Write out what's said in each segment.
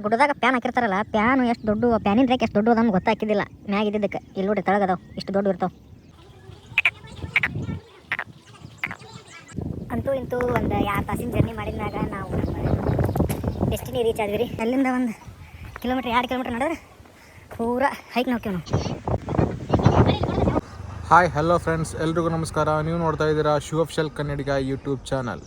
ಗುಡ್ಡದಾಗ PAN ಹಾಕಿರ್ತಾರಲ್ಲ, PAN ಎಷ್ಟು ದೊಡ್ಡ, ಪ್ಯಾನಿನ ರೇಖೆ ಎಷ್ಟು ದೊಡ್ಡ ನಮ್ಗೆ ಗೊತ್ತಾಕಿದ್ದಿಲ್ಲ ಮ್ಯಾಗ ಇದ್ದಿದ್ದಕ್ಕೆ. ಇಲ್ಲಿ ನೋಡಿ ತಳಗದಾವ ಇಷ್ಟು ದೊಡ್ಡ ಇರ್ತಾವ. ಅಂತೂ ಇಂತೂ ಒಂದು 2 ತಾಸಿನ ಜರ್ನಿ ಮಾಡಿದ್ಮ್ಯಾಗ ನಾವು ಡೆಸ್ಟಿನಿ ರೀಚ್ ಆದ್ವಿ ರೀ. ಅಲ್ಲಿಂದ 1 ಕಿಲೋಮೀಟ್ರ್ 2 ಕಿಲೋಮೀಟ್ರ್ ನಡೆದ್ರೆ ಪೂರಾ ಹೈಕ್ ನೋಡ್ತೀವಿ ನಾವು. ಹಾಯ್ ಹಲೋ ಫ್ರೆಂಡ್ಸ್, ಎಲ್ರಿಗೂ ನಮಸ್ಕಾರ. ನೀವು ನೋಡ್ತಾ ಇದ್ದೀರಾ ಶಿವಫ್ಶಲ್ ಕನ್ನಡಿಗ ಯೂಟ್ಯೂಬ್ ಚಾನಲ್.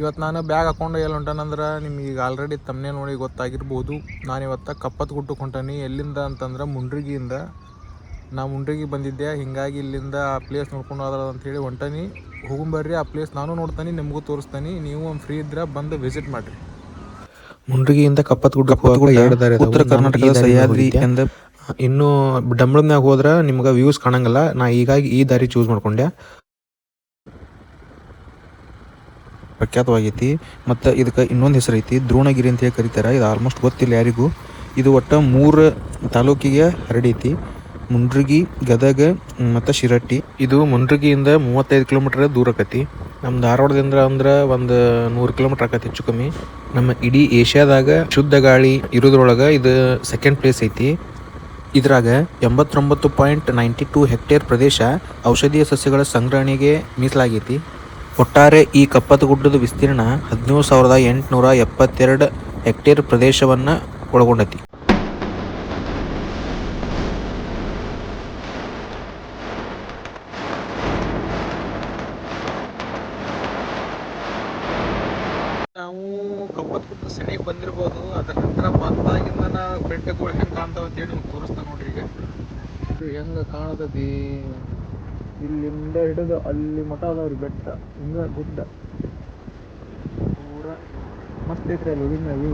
ಇವತ್ತು ನಾನು ಬ್ಯಾಗ್ ಹಾಕ್ಕೊಂಡು ಎಲ್ಲಿ ಹೊಂಟಾನಂದ್ರೆ ನಿಮ್ಗೆ ಈಗ ಆಲ್ರೆಡಿ ತಮ್ಮನೇ ನೋಡಿ ಗೊತ್ತಾಗಿರ್ಬೋದು. ನಾನಿವತ್ತು ಕಪ್ಪತ್ಗುಡ್ಡಕ್ಕೆ ಹೊಂಟಾನಿ. ಎಲ್ಲಿಂದ ಅಂತಂದ್ರೆ ಮುಂಡ್ರಿಗಿಯಿಂದ. ನಾ ಮುಂಡ್ರಿಗೆ ಬಂದಿದ್ದೆ, ಹೀಗಾಗಿ ಇಲ್ಲಿಂದ ಆ ಪ್ಲೇಸ್ ನೋಡ್ಕೊಂಡು ಹೋದ್ರ ಅಂಥೇಳಿ ಹೊಂಟಾನಿ. ಹೋಗುಂಬರ್ರಿ, ಆ ಪ್ಲೇಸ್ ನಾನು ನೋಡ್ತಾನೆ, ನಿಮಗೂ ತೋರಿಸ್ತಾನೆ. ನೀವು ಒಂದು ಫ್ರೀ ಇದ್ರೆ ಬಂದು ವಿಸಿಟ್ ಮಾಡಿರಿ. ಮುಂಡ್ರಿಗಿಯಿಂದ ಕಪ್ಪತ್ಗುಡ್ಡಕ್ಕೆ ಉತ್ತರ ಕರ್ನಾಟಕದ ಸಹ್ಯಾದ್ರಿ ಎಂದ ಇನ್ನೂ ಡಂಬಳಮ್ಯಾಗ ಹೋದ್ರೆ ನಿಮ್ಗೆ ವ್ಯೂಸ್ ಕಾಣಂಗಿಲ್ಲ. ನಾ ಹೀಗಾಗಿ ಈ ದಾರಿ ಚೂಸ್ ಮಾಡ್ಕೊಂಡೆ. ಪ್ರಖ್ಯಾತವಾಗೈತಿ. ಮತ್ತು ಇದಕ್ಕೆ ಇನ್ನೊಂದು ಹೆಸರು ಐತಿ, ದ್ರೋಣಗಿರಿ ಅಂತ ಹೇಳಿ ಕರೀತಾರೆ. ಇದು ಆಲ್ಮೋಸ್ಟ್ ಗೊತ್ತಿಲ್ಲ ಯಾರಿಗೂ. ಇದು ಒಟ್ಟು 3 ತಾಲೂಕಿಗೆ ಹರಡೈತಿ: ಮುಂಡ್ರಿಗಿ, ಗದಗ ಮತ್ತು ಶಿರಟ್ಟಿ. ಇದು ಮುಂಡ್ರಿಗಿಯಿಂದ 35 ಕಿಲೋಮೀಟರ್ ದೂರ ಆಕತಿ. ನಮ್ಮ ಧಾರವಾಡದಿಂದ ಅಂದ್ರೆ ಒಂದು 100 ಕಿಲೋಮೀಟರ್ ಆಕತಿ ಹೆಚ್ಚು ಕಮ್ಮಿ. ನಮ್ಮ ಇಡೀ ಏಷ್ಯಾದಾಗ ಶುದ್ಧ ಗಾಳಿ ಇರೋದ್ರೊಳಗೆ ಇದು ಸೆಕೆಂಡ್ ಪ್ಲೇಸ್ ಐತಿ. ಇದ್ರಾಗ 89.92 ಹೆಕ್ಟೇರ್ ಪ್ರದೇಶ ಔಷಧೀಯ ಸಸ್ಯಗಳ ಸಂಗ್ರಹಣೆಗೆ ಮೀಸಲಾಗೈತಿ. ಒಟ್ಟಾರೆ ಈ ಕಪ್ಪತ್ತಗುಡ್ಡದ ವಿಸ್ತೀರ್ಣ 17,872 ಹೆಕ್ಟೇರ್ ಪ್ರದೇಶವನ್ನು ಒಳಗೊಂಡೈತಿ. ನಾವು ಕಪ್ಪತ್ತಗುಡ್ಡ ಸನಿಗೆ ಬಂದಿರ್ಬೋದು. ಅದರ ನಂತರ ಬಂದಾಗಿಂದ ಬೆಟ್ಟಗಳು ಹೆಂಗೆ ಕಾಣ್ತಾವ ಅಂತೇಳಿ ನಿಮ್ಗೆ ತೋರಿಸ್ತಾ ನೋಡ್ರಿ. ಈಗ ಹೆಂಗೆ ಕಾಣತೈತಿ, ಇಲ್ಲಿಂದ ಹಿಡಿದು ಅಲ್ಲಿ ಮಠ ಅದಾವ್ರಿ ಬೆಟ್ಟ. ಹಿಂಗ ಗುಡ್ಡ ಪೂರ ಮಸ್ತ್ ಐತ್ರಿ. ಅಲ್ಲಿ ಹೋಗಿದ್ನ ವ್ಯೂ.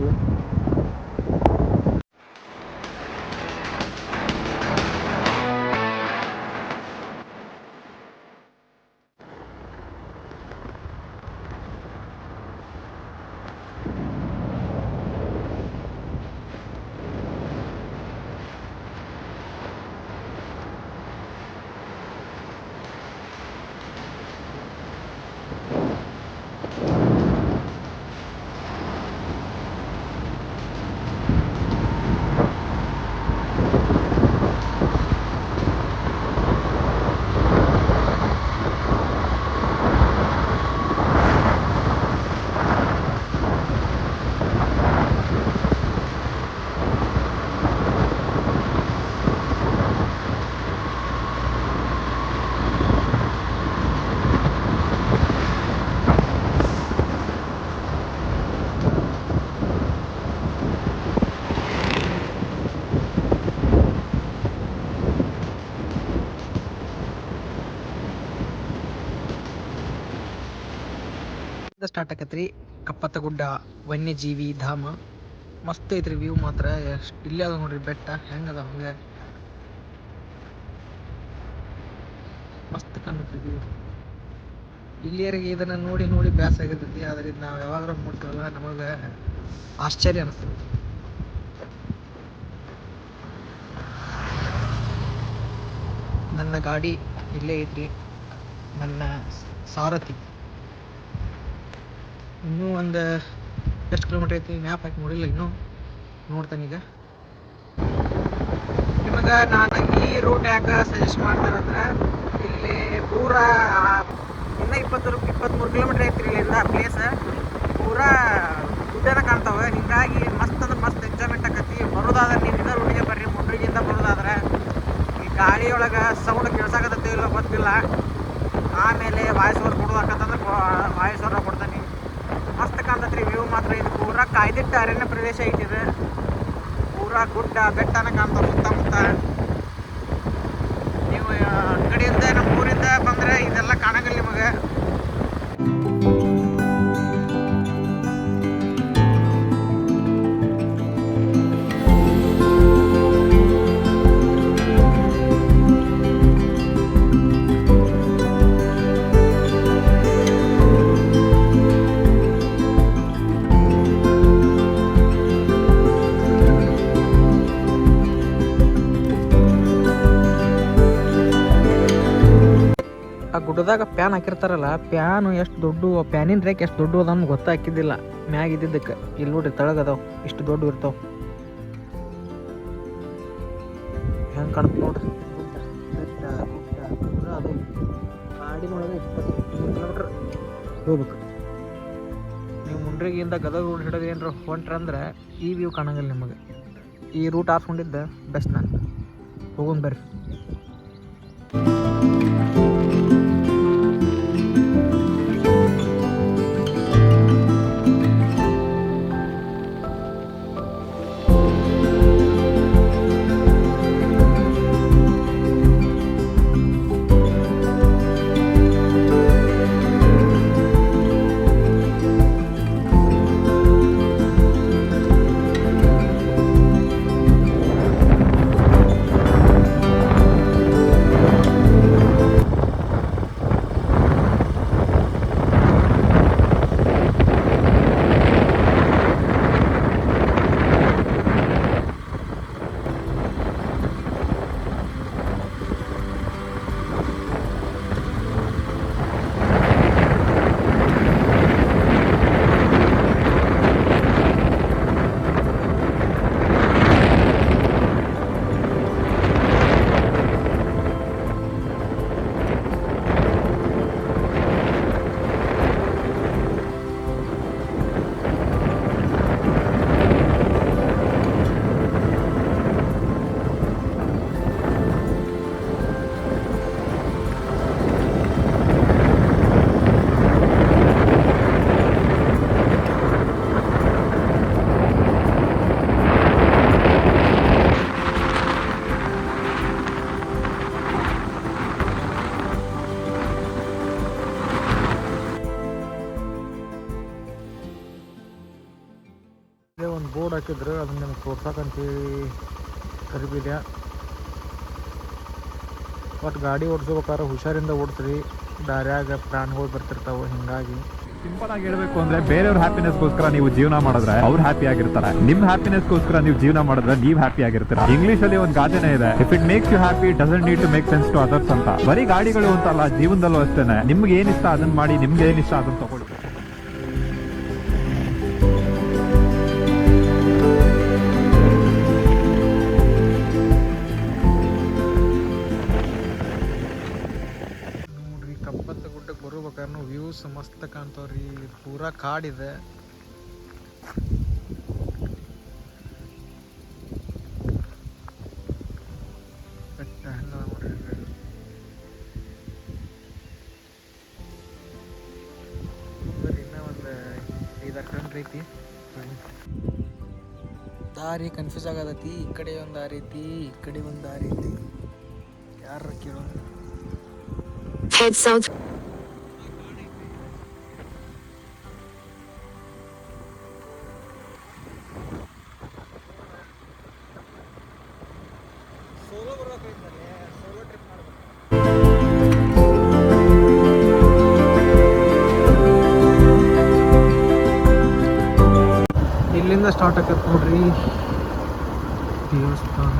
ಸ್ಟಾರ್ಟ್ ಆಕತ್ರಿ ಕಪ್ಪತ್ತಗುಡ್ಡ ವನ್ಯಜೀವಿ ಧಾಮ. ಮಸ್ತ್ ಐತ್ರಿ ವ್ಯೂ ಮಾತ್ರ. ಎಷ್ಟು ಇಲ್ಲೇ ಅದ ನೋಡ್ರಿ ಬೆಟ್ಟ ಹೆಂಗದ, ಹಂಗೆ ಮಸ್ತ್ ಕಾಣತ್ರಿ ವ್ಯೂ. ಇಲ್ಲಿಯರಿಗೆ ಇದನ್ನ ನೋಡಿ ನೋಡಿ ಬ್ಯಾಸ ಆಗಿರ್ತೈತಿ. ಆದ್ರಿಂದ ನಾವು ಯಾವಾಗಾದ್ರೂ ನೋಡ್ತೀವಲ್ಲ, ನಮಗೆ ಆಶ್ಚರ್ಯ ಅನಿಸ್ತದೆ. ನನ್ನ ಗಾಡಿ ಇಲ್ಲೇ ಐತ್ರಿ, ನನ್ನ ಸಾರಥಿ. ಇನ್ನೂ ಒಂದು ಎಷ್ಟು ಕಿಲೋಮೀಟರ್ ಐತಿ ಮ್ಯಾಪ್ ಹಾಕಿ ನೋಡಿಲ್ಲ, ಇನ್ನೂ ನೋಡ್ತಾನೆ. ಈಗ ನಿಮಗೆ ನಾನು ಈ ರೂಟ್ ಯಾಕೆ ಸಜೆಸ್ಟ್ ಮಾಡ್ತಾರಂದ್ರೆ, ಇಲ್ಲಿ ಪೂರಾ ಇನ್ನೂ 23 ಕಿಲೋಮೀಟರ್ ಐತ್ರಿ ಇಲ್ಲಿಂದ ಪ್ಲೇಸ್. ಪೂರಾ ಗುಡ್ಡನ ಕಾಣ್ತಾವೆ. ಹೀಗಾಗಿ ಮಸ್ತ್ ಅಂದ್ರೆ ಮಸ್ತ್ ಎಂಜಾಯ್ಮೆಂಟ್ ಆಕತಿ. ಬರೋದಾದ್ರೆ ನೀವು ಇದೇ ರೂಟಿಗೆ ಬರ್ರಿ. ಮುಂಡ್ರಿಗಿಂದ ಬರೋದಾದ್ರೆ ಈ ಗಾಳಿಯೊಳಗೆ ಸೌಂಡ್ ಕೇಳ್ಸಾಕತ್ತೈತಿ ಇಲ್ಲ ಗೊತ್ತಿಲ್ಲ. ಆಮೇಲೆ ವಾಯ್ಸ್ ಓವರ್ ಕೊಡೋದಾಕತ್ತಂದ್ರೆ ವಾಯ್ಸ್ ಓವರ್ ಕೊಡ್ತಾನೆ. ಮಸ್ತ್ ಕಾಣ್ತತ್ರಿ ವ್ಯೂ ಮಾತ್ರ. ಇದು ಪೂರಾ ಕಾಯ್ದಿಟ್ಟ ಅರಣ್ಯ ಪ್ರದೇಶ ಐತಿದೆ. ಪೂರಾ ಗುಡ್ಡ ಬೆಟ್ಟನ ಕಾಣ್ತಾವ ಸುತ್ತಮುತ್ತ. ನೀವು ಕಡೆಯಿಂದ ನಮ್ಮ ಊರಿಂದ ಬಂದರೆ ಇದೆಲ್ಲ ಕಾಣಂಗಿಲ್ಲ ನಿಮಗೆ. ಗುಡ್ಡದಾಗ ಪ್ಯಾನ್ ಹಾಕಿರ್ತಾರಲ್ಲ, ಪ್ಯಾನು ಎಷ್ಟು ದೊಡ್ಡ, ಪ್ಯಾನಿನ ರೇಕ್ ಎಷ್ಟು ದೊಡ್ಡ ಅದ ಗೊತ್ತಾಕಿದ್ದಿಲ್ಲ ಮ್ಯಾಗ ಇದ್ದಿದ್ದಕ್ಕೆ. ಇಲ್ಲಿ ನೋಡ್ರಿ ತಳಗದಾವ ಇಷ್ಟು ದೊಡ್ಡ ಇರ್ತಾವ. ಹೆಂಗೆ ಕಾಣುತ್ತೆ ನೋಡ್ರಿ, ಗುಡ್ಡ ಗುಡ್ಡ ಅದು ಕಾಡಿನೊಳಗೆ 23 ಕಿಲೋಮೀಟ್ರ್ ಹೋಗ್ಬೇಕು. ನೀವು ಮುಂಡ್ರಿಗಿಂದ ಗದಗ ರೋಡ್ ಹಿಡಿದು ಏನಾರ ಹೊಂಟ್ರಂದ್ರೆ ಈ ವ್ಯೂ ಕಾಣಂಗಿಲ್ಲ ನಿಮಗೆ. ಈ ರೂಟ್ ಆರಿಸ್ಕೊಂಡಿದ್ದೆ ಬೆಸ್ಟ್. ನಾನು ಹೋಗೋಣ ಬರ್ರಿ. ಒಂದು ಬೋರ್ಡ್ ಹಾಕಿದ್ರು, ಅದನ್ನ ನಿಮ್ಗೆ ತೋರ್ಸಕ್ಕಂತೇಳಿ ಕರಿಬಿದ್ಯಾ. ಒಟ್ಟು ಗಾಡಿ ಓಡಿಸ್ಬೇಕಾದ್ರೆ ಹುಷಾರಿಂದ ಓಡಿಸ್ರಿ, ದಾರ್ಯಾಗ ಪ್ರಾಣಿಗಳು ಬರ್ತಿರ್ತಾವೆ. ಹಿಂಗಾಗಿ ಸಿಂಪಲ್ ಆಗಿ ಹೇಳ್ಬೇಕು ಅಂದ್ರೆ, ಬೇರೆಯವ್ರ ಹ್ಯಾಪಿನೆಸ್ಗೋಸ್ಕರ ನೀವು ಜೀವನ ಮಾಡಿದ್ರೆ ಅವ್ರು ಹ್ಯಾಪಿ ಆಗಿರ್ತಾರೆ. ನಿಮ್ ಹ್ಯಾಪಿನೆಸ್ಗೋಸ್ಕರ ನೀವು ಜೀವನ ಮಾಡಿದ್ರೆ ನೀವ್ ಹ್ಯಾಪಿ ಆಗಿರ್ತೀರಾ. ಇಂಗ್ಲಿಷ್ ಅಲ್ಲಿ ಒಂದು ಗಾದೆನೇ ಇದೆ, if it makes you happy doesn't need to make sense to others ಅಂತ. ಬರೀ ಗಾಡಿಗಳು ಅಂತಲ್ಲ, ಜೀವನದಲ್ಲೂ ಅಷ್ಟೇನೆ. ನಿಮ್ಗೆ ಏನಿಷ್ಟ ಅದನ್ನ ಮಾಡಿ, ನಿಮ್ಗೆ ಏನಿಷ್ಟ ಅದನ್ನ ತಗೊಳ್ಳಿ. ಕಪ್ಪತ್ತ ಗುಡ್ಡಕ್ಕೆ ಬರ್ಬೇಕಾದ್ರೆ ವ್ಯೂಸ್ ಮಸ್ತ್ ಕಾಣ್ತಾವ್ರಿ. ಪೂರಾ ಕಾಡಿದೆ. ಬೆಟ್ಟ ಹಂಗ ನೋಡ್ರಿ. ಇನ್ನೂ ಒಂದು 5-6 ಕಿಲೋಮೀಟ್ರ್ ಐತಿ. ದಾರಿ ಕನ್ಫ್ಯೂಸ್ ಆಗತೈತಿ. ಈ ಕಡೆ ಒಂದು ದಾರಿ ಐತಿ, ಈ ಕಡೆ ಒಂದು ದಾರಿ ಐತಿ. ಯಾರ ಕೇಳೋ. Head south. ಸೋಲೋ ಬರ್ಬೇಕೈತಲ್ಲೇ, ಸೋಲೋ ಟ್ರಿಪ್ ಮಾಡ್ಬೇಕು. ಇಲ್ಲಿಂದ ಸ್ಟಾರ್ಟ್ ಆಕತ್ ನೋಡ್ರಿ ದೇವಸ್ಥಾನ.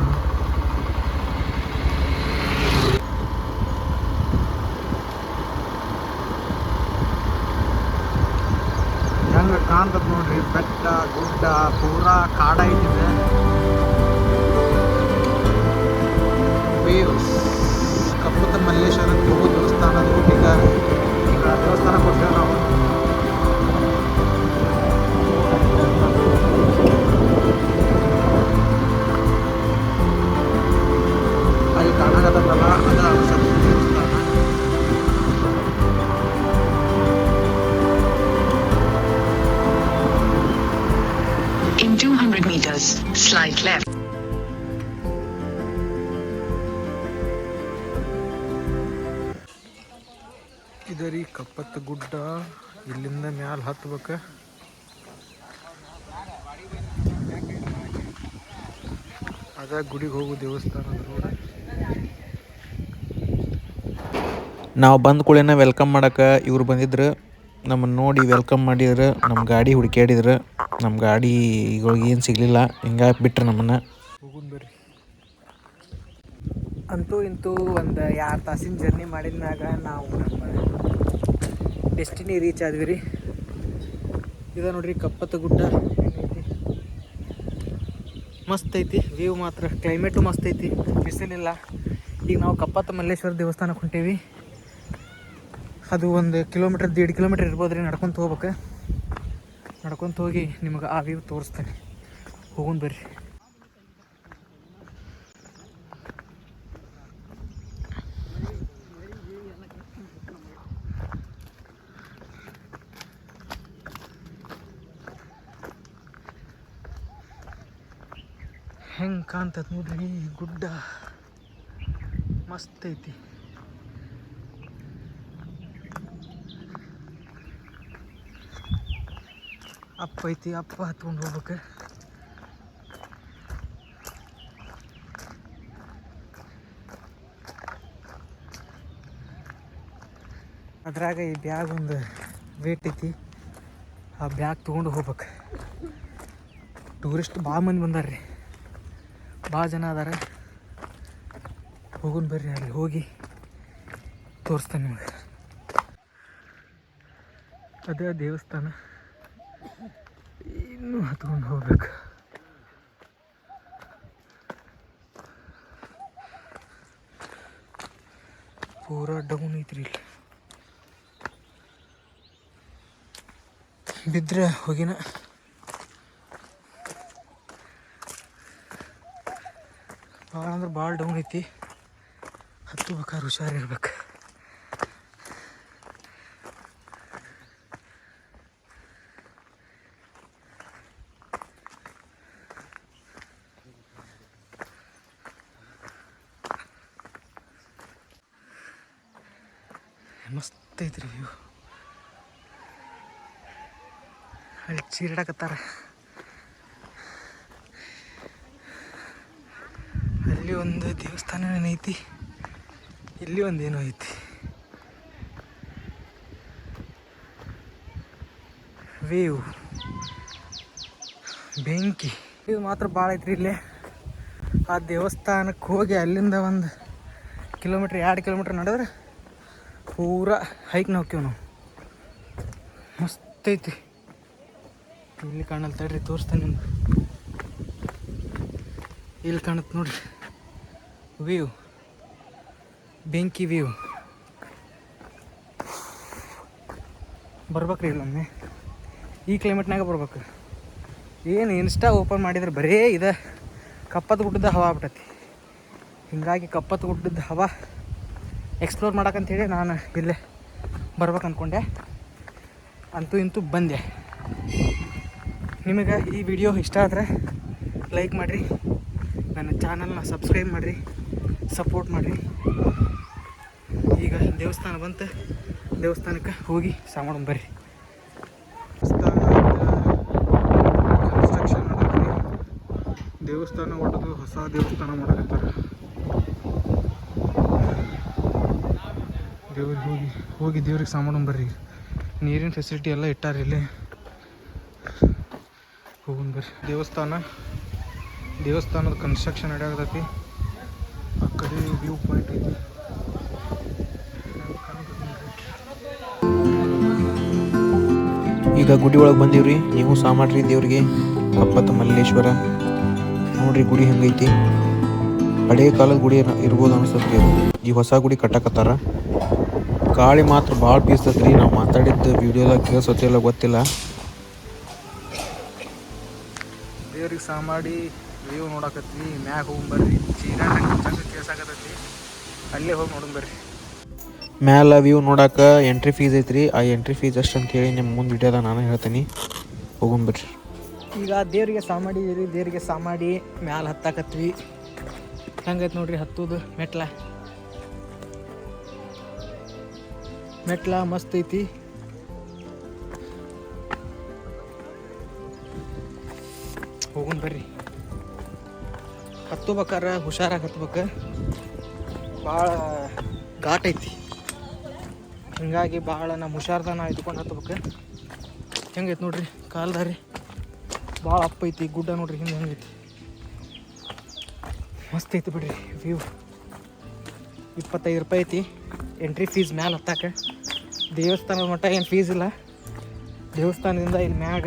ಹೆಂಗ ಕಾಣ್ತದ ನೋಡ್ರಿ, ಬೆಟ್ಟ ಗುಡ್ಡ ಪೂರಾ ಕಾಡ ಐತಿದೆ. ಕಪ್ಪತ್ತ ಮಲ್ಲೇಶ್ವರಕ್ಕೆ ಹೋಗೋ ದೇವಸ್ಥಾನದ ಊಟಿಗ ದೇವಸ್ಥಾನ ಕೊಟ್ಟೇವೆ ನಾವು. ಅಲ್ಲಿ ಕಾಣಕತ್ತಲ್ಲ, ಅದ ಅನ್ಸತ್ತೆ ದೇವಸ್ಥಾನ. In 200 meters, slight left. ಇದರಿ ಕಪ್ಪತ್ತ ಗುಡ್ಡ. ಇಲ್ಲಿಂದ ಮ್ಯಾಲ ಹತ್ಬೇಕ. ಅದ ಗುಡಿಗೆ ಹೋಗೋ ದೇವಸ್ಥಾನದ ರೋಡ್. ನಾವು ಬಂದ ಕೂಡಲೇ ವೆಲ್ಕಮ್ ಮಾಡಕ್ಕೆ ಇವ್ರು ಬಂದಿದ್ರು. ನಮ್ಮನ್ನು ನೋಡಿ ವೆಲ್ಕಮ್ ಮಾಡಿದ್ರು. ನಮ್ಮ ಗಾಡಿ ಹುಡುಕ್ಯಾಡಿದ್ರು. ನಮ್ಮ ಗಾಡಿಗಳಿಗೆ ಏನು ಸಿಗಲಿಲ್ಲ, ಹಿಂಗಾಗಿ ಬಿಟ್ರು ನಮ್ಮನ್ನು. ಹೋಗುನ್ ಬರ್ರಿ. ಅಂತೂ ಇಂತೂ ಒಂದು 2 ತಾಸಿನ ಜರ್ನಿ ಮಾಡಿದ್ಮ್ಯಾಗ ನಾವು ನಮ್ಮ ಡೆಸ್ಟಿನಿ ರೀಚ್ ಆದ್ವಿ ರೀ. ಇದು ನೋಡ್ರಿ ಕಪ್ಪತ್ತ ಗುಡ್ಡ ಏನೈತಿ, ಮಸ್ತ್ ಐತಿ ವ್ಯೂ ಮಾತ್ರ. ಕ್ಲೈಮೇಟು ಮಸ್ತ್ ಐತಿ, ಬಿಸಿಲಿಲ್ಲ. ಈಗ ನಾವು ಕಪ್ಪತ್ತ ಮಲ್ಲೇಶ್ವರ ದೇವಸ್ಥಾನಕ್ಕೆ ಹೊಂಟೇವಿ. ಅದು 1 ಕಿಲೋಮೀಟ್ರ್ 1.5 ಕಿಲೋಮೀಟ್ರ್ ಇರ್ಬೋದು ರೀ. ನಡ್ಕೊತ ಹೋಗ್ಬೇಕು. ನಡ್ಕೊತ ಹೋಗಿ ನಿಮಗೆ ಆ ವ್ಯೂ ತೋರಿಸ್ತೇನೆ. ಹೋಗೋಣ ಬರ್ರಿ. ಹೆಂಗೆ ಕಾಣ್ತದೆ ನೋಡ್ರಿ ಗುಡ್ಡ, ಮಸ್ತ್ ಐತಿ. ಅಪ್ಪ ಐತಿ, ಅಪ್ಪ ಹತ್ಕೊಂಡು ಹೋಗ್ಬೇಕು. ಅದ್ರಾಗ ಈ ಬ್ಯಾಗ್ ಒಂದು ವೇಟ್ ಐತಿ, ಆ ಬ್ಯಾಗ್ ತೊಗೊಂಡು ಹೋಗ್ಬೇಕು. ಟೂರಿಸ್ಟ್ ಭಾಳ ಮಂದಿ ಬಂದಾರ್ರಿ, ಭಾಳ ಜನ ಅದಾರ. ಹೋಗೋಣ ಬರ್ರಿ, ಅಲ್ಲಿ ಹೋಗಿ ತೋರಿಸ್ತೇನೆ ನಿಮಗೆ. ಅದೇ ದೇವಸ್ಥಾನ, ಇನ್ನೂ ಹತ್ಕೊಂಡು ಹೋಗ್ಬೇಕು. ಪೂರಾ ಡೌನ್ ಐತ್ರಿ. ಇಲ್ಲಿ ಬಿದ್ದರೆ ಹೋಗಿನ. ಭಾಳ ಅಂದ್ರೆ ಭಾಳ ಡೌನ್ ಐತಿ. ಹತ್ತಬೇಕಾದ್ರೆ ಹುಷಾರಿರ್ಬೇಕು. ಮಸ್ತ್ ಐತ್ರಿ ವ್ಯೂ. ಅಲ್ಲಿ ಚೀರಾಡಕತ್ತಾರ. ಅಲ್ಲಿ ಒಂದು ದೇವಸ್ಥಾನ ಏನೈತಿ, ಇಲ್ಲಿ ಒಂದೇನೋ ಐತಿ. ವ್ಯೂ ಬೆಂಕಿ ಇದು ಮಾತ್ರ ಭಾಳ ಐತ್ರಿ. ಇಲ್ಲೇ ಆ ದೇವಸ್ಥಾನಕ್ಕೆ ಹೋಗಿ ಅಲ್ಲಿಂದ 1 ಕಿಲೋಮೀಟ್ರ್ 2 ಕಿಲೋಮೀಟ್ರ್ ನಡೆದ್ರೆ ಪೂರಾ ಹೈಕ್ ಹೋಗ್ತೀವಿ ನಾವು. ಮಸ್ತ್ ಐತಿ. ಇಲ್ಲಿ ಕಾಣಲ್ ತಡ್ರಿ, ತೋರಿಸ್ತೇನೆ ನಿಮ್ಗೆ. ಇಲ್ಲಿ ಕಾಣುತ್ತೆ ನೋಡ್ರಿ ವ್ಯೂ, ಬೆಂಕಿ ವ್ಯೂ. ಬರ್ಬೇಕ್ರಿ ಇಲ್ಲೊಮ್ಮೆ. ಈ ಕ್ಲೈಮೇಟ್ನಾಗ ಬರ್ಬೇಕು. ಏನು ಇನ್ಸ್ಟಾ ಓಪನ್ ಮಾಡಿದ್ರೆ ಬರೀ ಇದೆ ಕಪ್ಪತ್ತ ಗುಡ್ಡದ ಹವಾ ಆಗ್ಬಿಟ್ಟೈತಿ. ಹೀಗಾಗಿ ಕಪ್ಪತ್ತ ಗುಡ್ಡದ ಹವಾ ಎಕ್ಸ್ಪ್ಲೋರ್ ಮಾಡೋಕ್ಕಂತೇಳಿ ನಾನು ಇಲ್ಲೇ ಬರ್ಬೇಕು ಅಂದ್ಕೊಂಡೆ. ಅಂತೂ ಇಂತೂ ಬಂದೆ. ನಿಮಗೆ ಈ ವಿಡಿಯೋ ಇಷ್ಟ ಆದರೆ ಲೈಕ್ ಮಾಡಿರಿ, ನನ್ನ ಚಾನಲ್ನ ಸಬ್ಸ್ಕ್ರೈಬ್ ಮಾಡಿರಿ, ಸಪೋರ್ಟ್ ಮಾಡಿರಿ. ಈಗ ದೇವಸ್ಥಾನ ಬಂತು, ದೇವಸ್ಥಾನಕ್ಕೆ ಹೋಗಿ ಸಾಮಾನು ಬರ್ರಿ. ಕನ್ಸ್ಟ್ರಕ್ಷನ್ ನಡೆದ್ರಿ. ದೇವಸ್ಥಾನ ಒಡೆದು ಹೊಸ ದೇವಸ್ಥಾನ ಮಾಡಕತ್ತಾರೆ. ದೇವ್ರಿಗೆ ಹೋಗಿ ದೇವ್ರಿಗೆ ಸಾಮಾನು ಬರ್ರಿ. ನೀರಿನ ಫೆಸಿಲಿಟಿ ಎಲ್ಲ ಇಟ್ಟಾರ ಇಲ್ಲಿ. ಹೋಗೋಣ ಬರ್ರಿ. ದೇವಸ್ಥಾನದ ಕನ್ಸ್ಟ್ರಕ್ಷನ್ ನಡೆಯಾಗತೈತಿ. ಆ ಕಡೆ ವ್ಯೂ ಪಾಯಿಂಟ್ ಐತಿ. ಈಗ ಗುಡಿ ಒಳಗೆ ಬಂದೀವ್ರಿ. ನೀವು ಸಹ ಮಾಡ್ರಿ ದೇವ್ರಿಗೆ. ಕಪ್ಪತ್ತ ಮಲ್ಲೇಶ್ವರ ನೋಡ್ರಿ ಗುಡಿ ಹೆಂಗೈತಿ. ಹಳೇ ಕಾಲದ ಗುಡಿ ಇರ್ಬೋದು ಅನಿಸ್ತದ್ರಿ. ಈ ಹೊಸ ಗುಡಿ ಕಟ್ಟಕತ್ತಾರ. ಗಾಳಿ ಮಾತ್ರ ಭಾಳ ಬೀಸ್ತದ್ರಿ. ನಾವು ಮಾತಾಡಿದ್ದು ವಿಡಿಯೋದಾಗ ಕೇಳಿಸೋತಿಲ್ಲ ಗೊತ್ತಿಲ್ಲ. ದೇವ್ರಿಗೆ ಸಾಮಾಡಿ ವ್ಯೂ ನೋಡಕತ್ವಿ. ಮ್ಯಾಗ ಹೋಗಿ ಬರ್ರಿ. ಚೀರಾಡಂಗೆ ಕೇಳ್ಸಾಕತ್ತೈತಿ. ಅಲ್ಲೇ ಹೋಗಿ ನೋಡೋಣ ಬರ್ರಿ. ಮ್ಯಾಲ ವ್ಯೂ ನೋಡಕ್ಕೆ ಎಂಟ್ರಿ ಫೀಸ್ ಐತ್ರಿ. ಆ ಎಂಟ್ರಿ ಫೀಸ್ ಅಷ್ಟು ಅಂತೇಳಿ ನಿಮ್ಮ ಮುಂದೆ ವಿಡಿಯೋದಾಗ ನಾನು ಹೇಳ್ತೀನಿ. ಹೋಗೋಣ ಬರ್ರಿ. ಈಗ ದೇವ್ರಿಗೆ ಸಾಮಾಡಿದ್ರಿ. ದೇವ್ರಿಗೆ ಸಾಮಾಡಿ ಮ್ಯಾಲೆ ಹತ್ತಾಕತ್ವಿ. ಹೆಂಗೈತೆ ನೋಡ್ರಿ ಹತ್ತೋದು ಮೆಟ್ಲ ಮಸ್ತ್ ಐತಿ. ಹೋಗೋಣ ಬರ್ರಿ. ಹತ್ತಬೇಕಾರೆ ಹುಷಾರಾಗಿ ಹತ್ಬೇಕು. ಭಾಳ ಘಾಟ್ ಐತಿ. ಹಿಂಗಾಗಿ ಭಾಳ ನಮ್ಮ ಹುಷಾರ್ದಾನ ಇದ್ಕೊಂಡು ಹತ್ಬೇಕು. ಹೆಂಗೈತೆ ನೋಡ್ರಿ ಕಾಲ್ದಾರಿ. ಭಾಳ ಅಪ್ಪ ಐತಿ. ಗುಡ್ಡ ನೋಡ್ರಿ ಹಿಂದೆ ಹೆಂಗೈತಿ. ಮಸ್ತ್ ಐತಿ ಬಿಡ್ರಿ ವ್ಯೂ. ₹25 ಐತಿ ಎಂಟ್ರಿ ಫೀಸ್ ಮ್ಯಾಲೆ ಹತ್ತಾಕ. ದೇವಸ್ಥಾನದ ಮಟ್ಟ ಏನು ಫೀಸ್ ಇಲ್ಲ. ದೇವಸ್ಥಾನದಿಂದ ಇಲ್ಲಿ ಮ್ಯಾಗ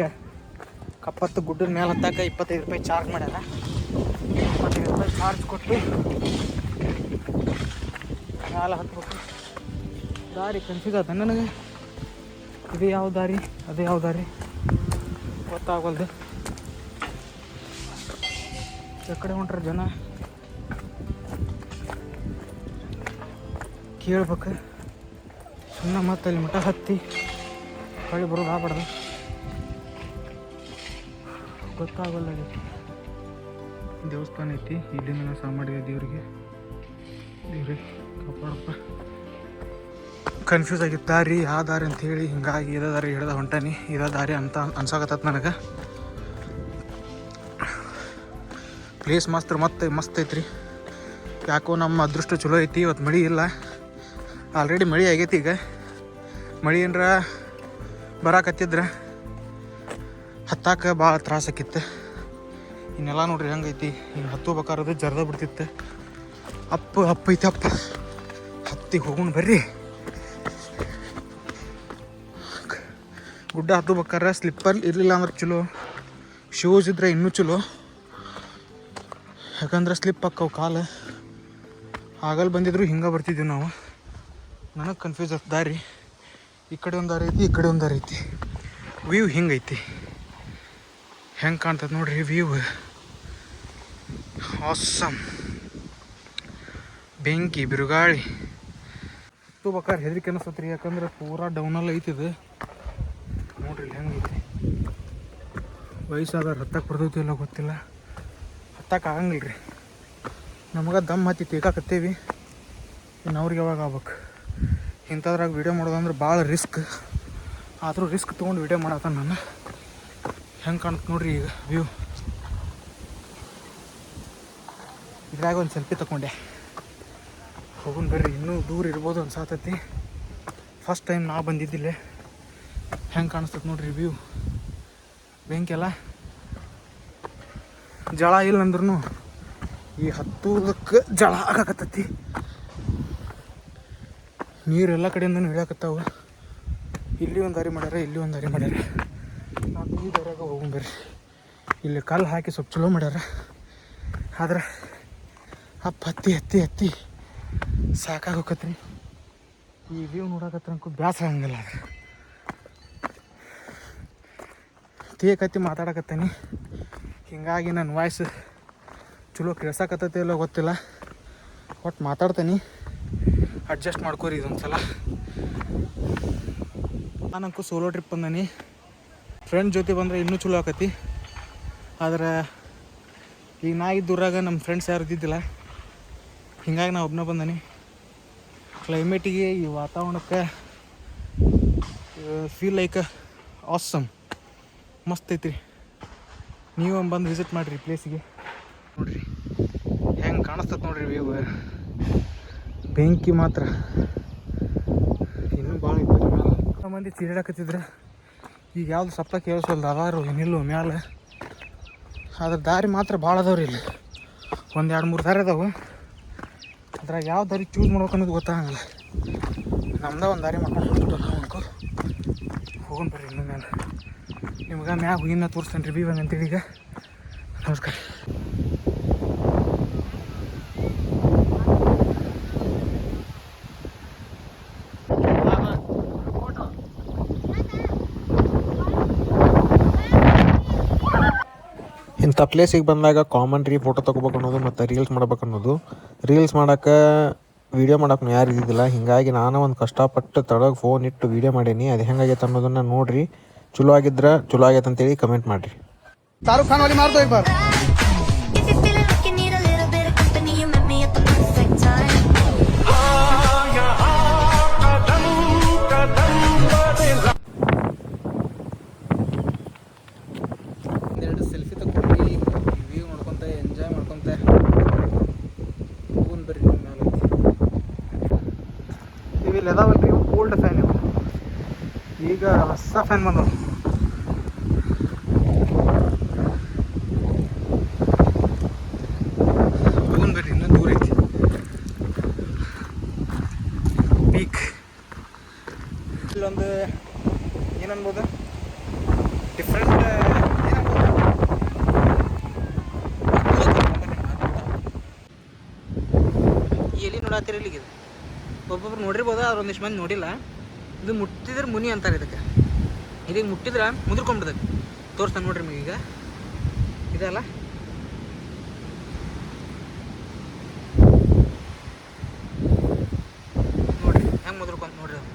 ಕಪ್ಪತ್ತು ಗುಡ್ಡದ ಮೇಲೆ ಹತ್ತಾಕ ₹25 ಚಾರ್ಜ್ ಮಾಡ್ಯಾರ. ₹25 ಚಾರ್ಜ್ ಕೊಟ್ಟು ಮ್ಯಾಲೆ ಹತ್ಬೇಕು. ದಾರಿ ಕನ್ಫ್ಯೂಸ್ ಆದ ನನಗೆ. ಇದು ಯಾವ ದಾರಿ ಅದು ಯಾವ ದಾರಿ ಗೊತ್ತಾಗಲ್ದು. ಕಡೆ ಹೊಂಟ್ರ ಜನ ಕೇಳ್ಬೇಕು. ಸುಮ್ಮನೆ ಮತ್ತೆ ಅಲ್ಲಿ ಮಠ ಹತ್ತಿ ಹೊಳ್ಳಿ ಬರೋದು ಆಗ್ಬಾರ್ದು. ಗೊತ್ತಾಗಲ್ಲ. ದೇವಸ್ಥಾನ ಐತಿ. ಇಲ್ಲಿಂದ ನಾನು ಸಹ ಮಾಡಿದೆ ದೇವ್ರಿಗೆ ಕಾಪಾಡಪ್ಪ. ಕನ್ಫ್ಯೂಸ್ ಆಗಿತ್ತು ದಾರಿ ಯಾವ ದಾರಿ ಅಂಥೇಳಿ. ಹಿಂಗಾಗಿ ಇದೇ ದಾರಿ ಹಿಡ್ದ ಹೊಂಟಾನಿ. ಇದೇ ದಾರಿ ಅಂತ ಅನ್ಸಾಕತ್ತೈತೆ ನನಗೆ. ಪ್ಲೇಸ್ ಮಸ್ತ್ ಐತ್ರಿ. ಯಾಕೋ ನಮ್ಮ ಅದೃಷ್ಟ ಚಲೋ ಐತಿ. ಇವತ್ತು ಮಳೆ ಇಲ್ಲ. ಆಲ್ರೆಡಿ ಮಳೆ ಆಗೈತಿ. ಈಗ ಮಳೆ ಏನರ ಬರಾಕತ್ತಿದ್ರೆ ಹತ್ತಾಕ ಭಾಳ ತ್ರಾಸ ಆಕಿತ್ತು. ಇನ್ನೆಲ್ಲ ನೋಡ್ರಿ ಹೆಂಗೈತಿ. ಹಿಂಗೆ ಹತ್ತೋಬೇಕಾರದು ಜರ್ದ ಬಿಡ್ತಿತ್ತು. ಅಪ್ಪ ಐತಿ. ಹತ್ತಿ ಹೋಗೋಣ ಬರ್ರಿ. ಗುಡ್ಡ ಹತ್ತಬೇಕಾರೆ ಸ್ಲಿಪ್ಪರ್ ಇರಲಿಲ್ಲ ಅಂದ್ರೆ ಚಲೋ, ಶೂಸ್ ಇದ್ರೆ ಇನ್ನೂ ಚಲೋ. ಯಾಕಂದ್ರೆ ಸ್ಲಿಪ್ ಆಕ್ಕವು ಕಾಲು. ಆಗಲ್ಲಿ ಬಂದಿದ್ರು ಹಿಂಗೆ ಬರ್ತಿದ್ದೀವಿ ನಾವು. ನನಗೆ ಕನ್ಫ್ಯೂಸ್ ಆಗ್ತದೆ ದಾರಿ. ಈ ಕಡೆ ಒಂದು ದಾರಿ ಐತಿ, ಈ ಕಡೆ ಒಂದು ದಾರಿ ಐತಿ. ವ್ಯೂ ಹಿಂಗೈತಿ. ಹೆಂಗೆ ಕಾಣ್ತದೆ ನೋಡ್ರಿ ವ್ಯೂ. ಆಸಮ್. ಬೆಂಕಿ ಬಿರುಗಾಳಿ ಬೇಕಾದ್ರೆ ಹೆದರಿಕೆ ಅನಿಸ್ತತ್ರಿ. ಯಾಕಂದ್ರೆ ಪೂರಾ ಡೌನಲ್ಲಿ ಐತಿದು ನೋಡ್ರಿ ಹೆಂಗೈತಿ. ವಯಸ್ಸಾದ್ರೆ ಹತ್ತಕ್ಕೆ ಬರ್ತೈತಿ ಇಲ್ಲ ಗೊತ್ತಿಲ್ಲ. ಹತ್ತಕ್ಕೆ ಆಗಂಗಿಲ್ಲ ರೀ. ನಮಗೆ ದಮ್ ಹತ್ತಿ ತೇಕಾಕತ್ತೇವಿ. ಇನ್ನು ಅವ್ರಿಗೆ ಯಾವಾಗ ಆಗ್ಬೇಕು. ಇಂಥದ್ರಾಗ ವೀಡಿಯೋ ಮಾಡೋದಂದ್ರೆ ಭಾಳ ರಿಸ್ಕ್. ಆದರೂ ರಿಸ್ಕ್ ತೊಗೊಂಡು ವೀಡಿಯೋ ಮಾಡತ್ತ ನಾನು. ಹೆಂಗೆ ಕಾಣುತ್ತೆ ನೋಡ್ರಿ ಈಗ ವ್ಯೂ. ಇದ್ರಾಗ ಒಂದು ಸೆಲ್ಫಿ ತಗೊಂಡೆ. ಹೋಗೋಣ ಬರ್ರಿ. ಇನ್ನೂ ದೂರ ಇರ್ಬೋದು ಅನ್ಸಾತೈತಿ. ಫಸ್ಟ್ ಟೈಮ್ ನಾ ಬಂದಿದ್ದಿಲ್ಲ. ಹೆಂಗೆ ಕಾಣಿಸ್ತದೆ ನೋಡ್ರಿ ವ್ಯೂ. ಬೆಂಕಿ ಎಲ್ಲ ಜಳ ಇಲ್ಲ ಅಂದ್ರೂ ಈ ಹತ್ತೋದಕ್ಕೆ ಜಳ ಆಗಾಕತ್ತೈತಿ. ನೀರೆಲ್ಲ ಕಡೆಯಿಂದ ಇಳಿಯಾಕತ್ತಾವ. ಇಲ್ಲಿ ಒಂದು ದಾರಿ ಮಾಡ್ಯಾರ, ಇಲ್ಲಿ ಒಂದು ದಾರಿ ಮಾಡ್ಯಾರ. ನಾವು ಈ ದಾರಿಯಾಗ ಹೋಗೋಣ ಬರ್ರಿ. ಇಲ್ಲಿ ಕಲ್ಲು ಹಾಕಿ ಸ್ವಲ್ಪ ಚಲೋ ಮಾಡ್ಯಾರ. ಆದ್ರೆ ಹತ್ತಿ ಸಾಕಾಗೋಕತ್ರಿ. ಈ ವ್ಯೂ ನೋಡಕತ್ರಂಕು ಬೇಸರ ಹಂಗಿಲ್ಲ. ತೇಕತ್ತಿ ಮಾತಾಡಕತ್ತೀನಿ. ಹೀಗಾಗಿ ನನ್ನ ವಾಯ್ಸ್ ಚಲೋ ಕೇಳ್ಸಕತ್ತೈತಿ ಇಲ್ಲ ಗೊತ್ತಿಲ್ಲ. ಒಟ್ಟು ಮಾತಾಡ್ತೀನಿ. ಅಡ್ಜಸ್ಟ್ ಮಾಡ್ಕೋರಿ ಇದೊಂದು ಸಲ. ನಾನಂಕು ಸೋಲೋ ಟ್ರಿಪ್ ಬಂದೀನಿ. ಫ್ರೆಂಡ್ ಜೊತೆ ಬಂದರೆ ಇನ್ನೂ ಚಲೋ ಆಕತಿ. ಆದ್ರೆ ಈಗ ನಾ ಇದ್ದೂರಾಗ ನಮ್ಮ ಫ್ರೆಂಡ್ಸ್ ಯಾರು ಇದ್ದಿದ್ದಿಲ್ಲ. ಹಿಂಗಾಗಿ ನಾ ಒಬ್ಬನೇ ಬಂದೀನಿ. ಕ್ಲೈಮೇಟಿಗೆ ಈ ವಾತಾವರಣಕ್ಕೆ ಫೀಲ್ ಲೈಕ್ ಆಸಮ್. ಮಸ್ತ್ ಐತ್ರಿ. ನೀವು ಬಂದು ವಿಸಿಟ್ ಮಾಡಿರಿ ಪ್ಲೇಸಿಗೆ. ನೋಡಿರಿ ಹೆಂಗೆ ಕಾಣಿಸ್ತದೆ ನೋಡ್ರಿ ವ್ಯೂ. ಬೆಂಕಿ ಮಾತ್ರ ಇನ್ನೂ ಭಾಳ ಇತ್ತು ಮ್ಯಾಲೆ. ಮಂದಿ ತಿರುಗಾಡಕತ್ತಿದ್ರೆ ಈಗ ಯಾವ್ದು ಸಪ್ಲ ಕೇಳಿಸೋಲ್ದು. ಅದಾರು ಏನಿಲ್ಲೋ ಮ್ಯಾಲೆ. ಅದ್ರ ದಾರಿ ಮಾತ್ರ ಭಾಳ ಅದಾವ್ರಿ ಇಲ್ಲಿ. 1-2-3 ದಾರಿ ಅದಾವೆ. ಅದ್ರಾಗ ಯಾವ ದಾರಿ ಚೂಸ್ ಮಾಡ್ಬೇಕು ಅನ್ನೋದು ಗೊತ್ತಾಗಲ್ಲ. ನಮ್ದು ಒಂದು ದಾರಿ ಮಾಡ್ಕೊಂಡು ಹೋಗೋಣ ಬರ್ರಿ. ಇನ್ನು ಮೇಲೆ ನಿಮ್ಗೆ ಮ್ಯಾಗ ಹೋಗಿನ ತೋರಿಸ್ತೇನೆ ರಿವ್ಯೂ ಅಂತೇಳಿ. ಈಗ ನಮಸ್ಕಾರ. ಇಂಥ ಪ್ಲೇಸಿಗೆ ಬಂದಾಗ ಕಾಮನ್ ರೀ ಫೋಟೋ ತೊಗೋಬೇಕು ಅನ್ನೋದು ಮತ್ತು ರೀಲ್ಸ್ ಮಾಡ್ಬೇಕು ಅನ್ನೋದು. ರೀಲ್ಸ್ ಮಾಡೋಕ್ಕೆ ವೀಡಿಯೋ ಮಾಡೋಕೆ ಯಾರು ಇದ್ದಿದ್ದಿಲ್ಲ. ಹೀಗಾಗಿ ನಾನು ಒಂದು ಕಷ್ಟಪಟ್ಟು ತಳಗೆ ಫೋನ್ ಇಟ್ಟು ವೀಡಿಯೋ ಮಾಡೀನಿ. ಅದು ಹೆಂಗಾಗೈತೆ ಅನ್ನೋದನ್ನು ನೋಡಿರಿ. ಚಲೋ ಆಗಿದ್ರೆ ಚಲೋ ಆಗೈತೆ ಅಂತೇಳಿ ಕಮೆಂಟ್ ಮಾಡಿರಿ. ಶಾರುಖ್ ಖಾನ್ ವಾಲಿ ಮಾರ್ದೋ एक बार. ಒಂದೆರಡು ಸೆಲ್ಫಿ ತಗೊಂಡು ವ್ಯೂ ಮಾಡ್ಕೊತ ಎಂಜಾಯ್ ಮಾಡ್ಕೊತ ಹೋಗೋಣ ಬರ್ರಿ. ಮೇಲೆ ಇವು ಇಲ್ಲಿ ಅದಾವಲ್ರಿ, ಇವು ಓಲ್ಡ್ ಫ್ಯಾನ್. ಇವು ಈಗ ಹೊಸ ಫ್ಯಾನ್ ಬಂದವು. ಹೋಗೋಣ ಬರ್ರಿ. ಇನ್ನೂ ದೂರ ಐತಿ. ಕಾಣತಿರಿ ಇಲ್ಲಿಗೆ. ಒಬ್ಬೊಬ್ರು ನೋಡಿರ್ಬೋದು, ಅವ್ರು ಒಂದಿಷ್ಟು ಮಂದಿ ನೋಡಿಲ್ಲ. ಇದು ಮುಟ್ಟಿದ್ರೆ ಮುನಿ ಅಂತಾರೆ ಇದಕ್ಕೆ. ಇದೀಗ ಮುಟ್ಟಿದ್ರೆ ಮುದ್ರಕೊಂಡ್ಬಿಡ್ತೈತಿ. ತೋರಿಸ್ತಾನೆ ನೋಡ್ರಿ ನಿಮಗೆ. ಈಗ ಇದಲ್ಲ ನೋಡ್ರಿ ಹೆಂಗೆ ಮುದ್ರಕೊಂತ ನೋಡ್ರಿ. ಅದು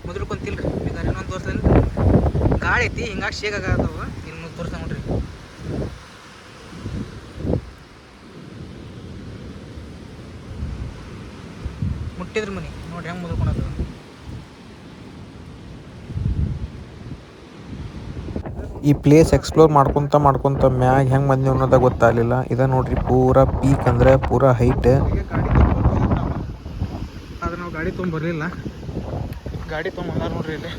ಮುದ್ರಕೊಂತಿಲ್ರಿ. ಬೇಕಾದ್ರೆ ಇನ್ನೊಂದು ತೋರಿಸ್ತಾನೆ. ಗಾಳಿ ಐತಿ ಹಿಂಗಾಗಿ ಶೇಕ್ ಆಗತ್ತವ. ಇನ್ನು ತೋರಿಸ್ತಾನೆ ನೋಡ್ರಿ. ಮುಟ್ಟಿದ್ರ ಮನಿ ನೋಡ್ರಿ ಹೆಂಗೆ ಮುದ್ರಕೊಂಡದ. ಈ ಪ್ಲೇಸ್ ಎಕ್ಸ್ಪ್ಲೋರ್ ಮಾಡ್ಕೊತ ಮ್ಯಾಗ ಹೆಂಗೆ ಬಂದೀವಿ ಅನ್ನೋದಾಗ ಗೊತ್ತಾಗಲಿಲ್ಲ. ಇದ ನೋಡ್ರಿ ಪೂರಾ ಪೀಕ್ ಅಂದ್ರೆ ಪೂರಾ ಹೈಟ್. ಆದ್ರೆ ನಾವು ಗಾಡಿ ತೊಗೊಂಬರ್ಲಿಲ್ಲ. ಗಾಡಿ ತೊಗೊಂಬಂದಾರ ನೋಡ್ರಿ ಇಲ್ಲಿ.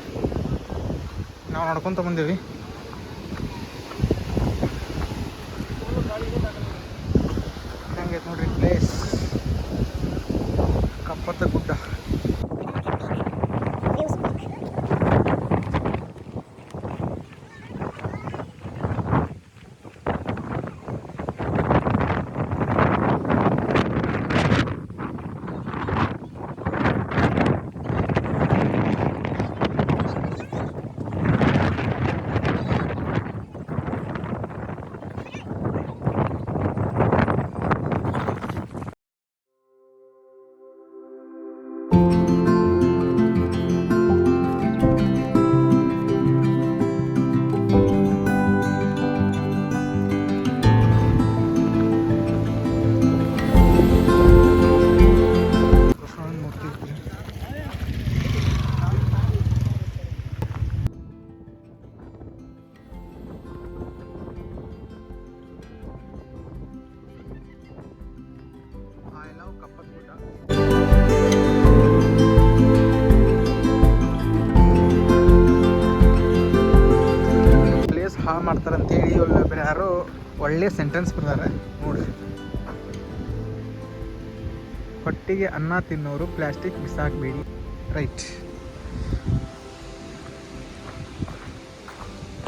ನಾವು ನಡ್ಕೊತ ಬಂದೇವಿ. ಹೆಂಗೈತೆ ನೋಡ್ರಿ ಪ್ಲೇಸ್. ಕಪ್ಪತ್ತ ಗುಡ್ಡ. ಪ್ಲೇಸ್ ಹಾಳು ಮಾಡ್ತಾರಂತೇಳಿ ಒಬ್ಬರು ಯಾರೋ ಒಳ್ಳೆ ಸೆಂಟೆನ್ಸ್ ಬರ್ತಾರೆ ನೋಡ್ರಿ. ಹೊಟ್ಟಿಗೆ ಅನ್ನ ತಿನ್ನೋರು ಪ್ಲಾಸ್ಟಿಕ್ ಬಿಸಾಕಬೇಡಿ. ರೈಟ್,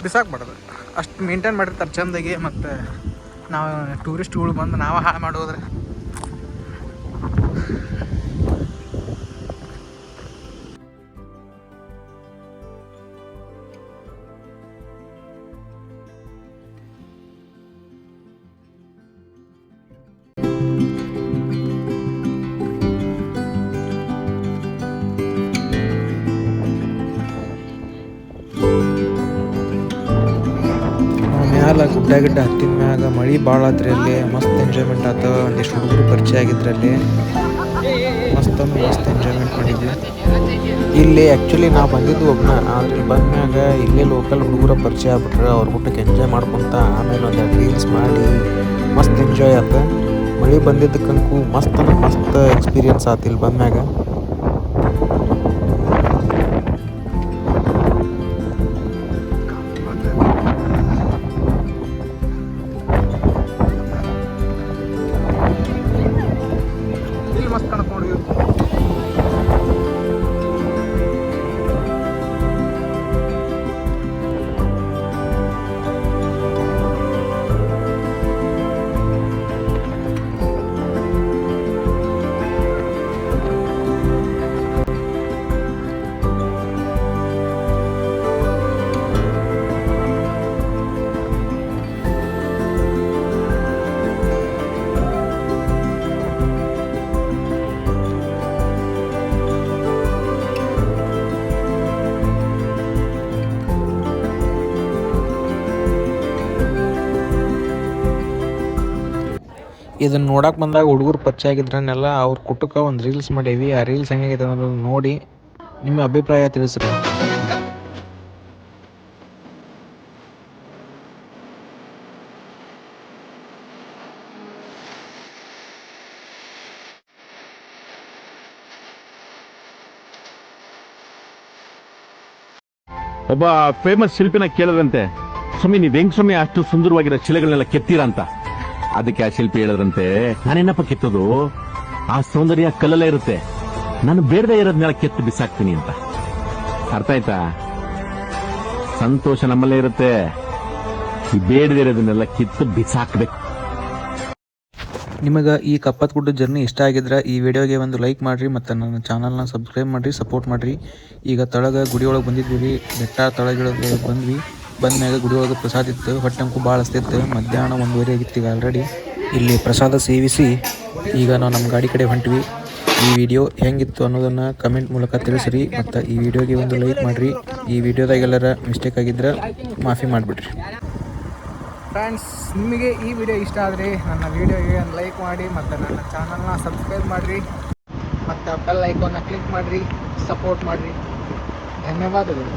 ಬಿಸಾಕ್ಬಾರ್ದು. ಅಷ್ಟು ಮೇಂಟೈನ್ ಮಾಡಿರ್ತಾರೆ ಚಂದಾಗಿ. ಮತ್ತು ನಾವು ಟೂರಿಸ್ಟ್ಗಳು ಬಂದು ನಾವು ಹಾಳು ಮಾಡೋದ್ರೆ ಮ್ಯಾಲ ಗುಡ್ಡ ಹತ್ತಿದ ಮ್ಯಾಗ ಮಳೆ ಭಾಳ ಆತ್ರಿ. ಅಲ್ಲಿ ಮಸ್ತ್ ಎಂಜಾಯ್ಮೆಂಟ್ ಆತ. ಒಂದಿಷ್ಟು ಹುಡುಗರು ಪರಿಚಯ ಆಗಿದ್ರಲ್ಲಿ ಮಸ್ತ್ ಎಂಜಾಯ್ಮೆಂಟ್ ಮಾಡಿದ್ವಿ. ಇಲ್ಲಿ ಆ್ಯಕ್ಚುಲಿ ನಾ ಬಂದಿದ್ದು ಒಬ್ಬನ. ಆದ್ರೆ ಇಲ್ಲಿ ಬಂದ ಮ್ಯಾಗ ಇಲ್ಲೇ ಲೋಕಲ್ ಹುಡುಗರ ಪರಿಚಯ ಆಗ್ಬಿಟ್ರೆ ಅವ್ರ ಊಟಕ್ಕೆ ಎಂಜಾಯ್ ಮಾಡ್ಕೊತ ಆಮೇಲೆ ಒಂದೆರಡು ರೀಲ್ಸ್ ಮಾಡಿ ಮಸ್ತ್ ಎಂಜಾಯ್ ಆತ. ಮಳೆ ಬಂದಿದ್ದಕ್ಕಂತೂ ಮಸ್ತ್ ಎಕ್ಸ್ಪೀರಿಯನ್ಸ್ ಆತ ಇಲ್ಲಿ ಬಂದ ಮ್ಯಾಗ. ಇದನ್ನು ನೋಡಕ್ಕೆ ಬಂದಾಗ ಹುಡುಗರು ಪರಿಚಯ ಆಗಿದ್ರನ್ನೆಲ್ಲ ಅವ್ರ ಕುಟುಕ ಒಂದು ರೀಲ್ಸ್ ಮಾಡೇವಿ. ಆ ರೀಲ್ಸ್ ಹೆಂಗೈತೆ ಅನ್ನೋದನ್ನ ನೋಡಿ ನಿಮ್ಮ ಅಭಿಪ್ರಾಯ ತಿಳಿಸ್ರಿ. ಒಬ್ಬ ಫೇಮಸ್ ಶಿಲ್ಪಿನ ಕೇಳದಂತೆ, ಸ್ವಾಮಿ ನೀವ್ ಹೆಂಗ್ ಸ್ವಾಮಿ ಅಷ್ಟು ಸುಂದರವಾಗಿರೋ ಶಿಲೆಗಳನ್ನೆಲ್ಲ ಕೆತ್ತೀರಾ ಅಂತ. ಅದಕ್ಕೆ ಆ ಶಿಲ್ಪಿ ಹೇಳದ್ರಂತೆ, ನಾನೇನಪ್ಪ ಕೆತ್ತೋದು, ಆ ಸೌಂದರ್ಯ ಕಲ್ಲಲ್ಲೇ ಇರುತ್ತೆ, ನಾನು ಬೇಡದೇ ಇರೋದನ್ನೆಲ್ಲ ಕೆತ್ತು ಬಿಸಾಕ್ತೀನಿ ಅಂತ. ಅರ್ಥ ಆಯ್ತಾ? ಸಂತೋಷ ನಮ್ಮಲ್ಲೇ ಇರುತ್ತೆ, ಬೇಡದೇ ಇರೋದನ್ನೆಲ್ಲ ಕಿತ್ತು ಬಿಸಾಕ್ಬೇಕು. ನಿಮಗೆ ಈ ಕಪ್ಪತ್ ಗುಡ್ಡ ಜರ್ನಿ ಇಷ್ಟ ಆಗಿದ್ರೆ ಈ ವಿಡಿಯೋಗೆ ಒಂದು ಲೈಕ್ ಮಾಡಿರಿ ಮತ್ತು ನನ್ನ ಚಾನಲ್ನ ಸಬ್ಸ್ಕ್ರೈಬ್ ಮಾಡಿರಿ, ಸಪೋರ್ಟ್ ಮಾಡಿರಿ. ಈಗ ತಳಗ ಗುಡಿ ಒಳಗೆ ಬಂದಿದ್ವಿ ರೀ, ಬೆಟ್ಟ ತಳಗಿಳಗೆ ಬಂದ್ವಿ. ಬಂದ್ಮ್ಯಾಗ ಗುಡಿ ಒಳಗೆ ಪ್ರಸಾದ ಇತ್ತು, ಹೊಟ್ಟೆಂಕು ಭಾಳ ಹಸ್ತಿತ್ತು. ಮಧ್ಯಾಹ್ನ 1:30 ಆಗಿತ್ತು ಈಗ ಆಲ್ರೆಡಿ. ಇಲ್ಲಿ ಪ್ರಸಾದ ಸೇವಿಸಿ ಈಗ ನಾವು ನಮ್ಮ ಗಾಡಿ ಕಡೆ ಹೊಂಟ್ವಿ. ಈ ವಿಡಿಯೋ ಹೆಂಗಿತ್ತು ಅನ್ನೋದನ್ನು ಕಮೆಂಟ್ ಮೂಲಕ ತಿಳಿಸ್ರಿ ಮತ್ತು ಈ ವಿಡಿಯೋಗೆ ಒಂದು ಲೈಕ್ ಮಾಡಿರಿ. ಈ ವಿಡಿಯೋದಾಗೆಲ್ಲರ ಮಿಸ್ಟೇಕ್ ಆಗಿದ್ರೆ ಮಾಫಿ ಮಾಡಿಬಿಡ್ರಿ. ಫ್ರೆಂಡ್ಸ್, ನಿಮಗೆ ಈ ವಿಡಿಯೋ ಇಷ್ಟ ಆದರೆ ನನ್ನ ವಿಡಿಯೋಗೆ ಒಂದು ಲೈಕ್ ಮಾಡಿ ಮತ್ತು ನನ್ನ ಚಾನಲ್ನ ಸಬ್ಸ್ಕ್ರೈಬ್ ಮಾಡಿರಿ ಮತ್ತು ಬೆಲ್ ಐಕಾನ್ನ ಕ್ಲಿಕ್ ಮಾಡಿರಿ, ಸಪೋರ್ಟ್ ಮಾಡಿರಿ. ಧನ್ಯವಾದಗಳು.